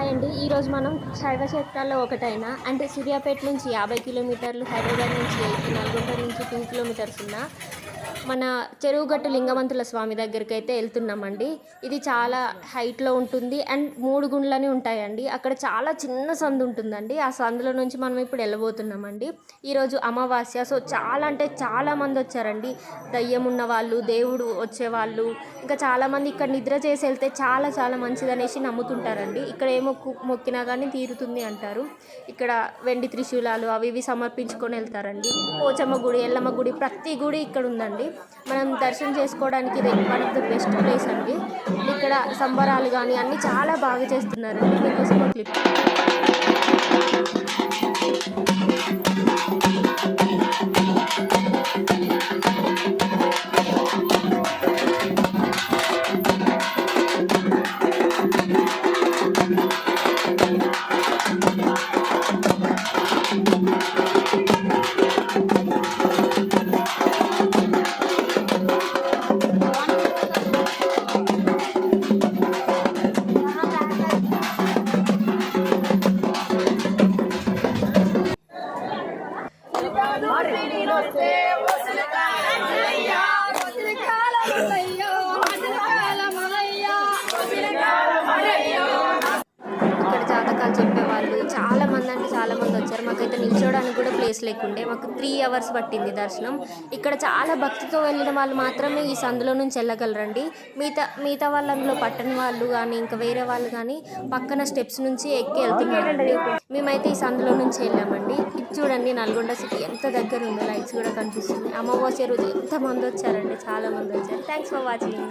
Hi అండి. ఈరోజు మనం శైవ క్షేత్రాల్లో ఒకటైన అంటే సూర్యాపేట నుంచి 50 కిలోమీటర్లు, హైదరాబాద్ నుంచి 80, నల్గొండ నుంచి 2 కిలోమీటర్స్ ఉన్న మన చెరువుగట్టు లింగమంతుల స్వామి దగ్గరికి అయితే వెళ్తున్నామండి. ఇది చాలా హైట్లో ఉంటుంది అండ్ 3 గుండ్లని ఉంటాయండి. అక్కడ చాలా చిన్న సందు ఉంటుందండి. ఆ సందులో నుంచి మనం ఇప్పుడు వెళ్ళబోతున్నామండి. ఈరోజు అమావాస్య, సో చాలా అంటే చాలా మంది వచ్చారండి. దయ్యం ఉన్న వాళ్ళు, దేవుడు వచ్చేవాళ్ళు, ఇంకా చాలామంది ఇక్కడ నిద్ర చేసి వెళ్తే చాలా చాలా మంచిదనేసి నమ్ముతుంటారండి. ఇక్కడ ఏ మొక్కినా కానీ తీరుతుంది అంటారు. ఇక్కడ వెండి త్రిశూలాలు అవి ఇవి సమర్పించుకొని వెళ్తారండి. పోచమ్మ గుడి, ఎల్లమ్మ గుడి, ప్రతి గుడి ఇక్కడ ఉందండి. మనం దర్శనం చేసుకోవడానికి ఇది one of the best place అండి. ఇక్కడ సంబరాలు కానీ అన్నీ చాలా బాగా చేస్తున్నారండి. మీకోసం క్లిప్. ఇక్కడ జాతకాలు చెప్పేవాళ్ళు చాలామంది అంటే చాలామంది వచ్చారు. మాకైతే నిల్చోడానికి కూడా ప్లేస్ లేకుండే. మాకు 3 hours పట్టింది దర్శనం. ఇక్కడ చాలా భక్తితో వెళ్ళిన వాళ్ళు మాత్రమే ఈ సందులో నుంచి వెళ్ళగలరండి. మిగతా వాళ్ళు అందులో పట్టని వాళ్ళు కానీ ఇంకా వేరే వాళ్ళు కానీ పక్కన స్టెప్స్ నుంచి ఎక్కి వెళ్తున్నారండి. మేమైతే ఈ సందులో నుంచి వెళ్ళామండి. ఇది చూడండి, నల్గొండ సిటీ ఎంత దగ్గర ఉందో, లైట్స్ కూడా కనిపిస్తుంది. అమావాస్య రోజు ఎంతమంది వచ్చారండి, చాలామంది వచ్చారు. Thanks for watching.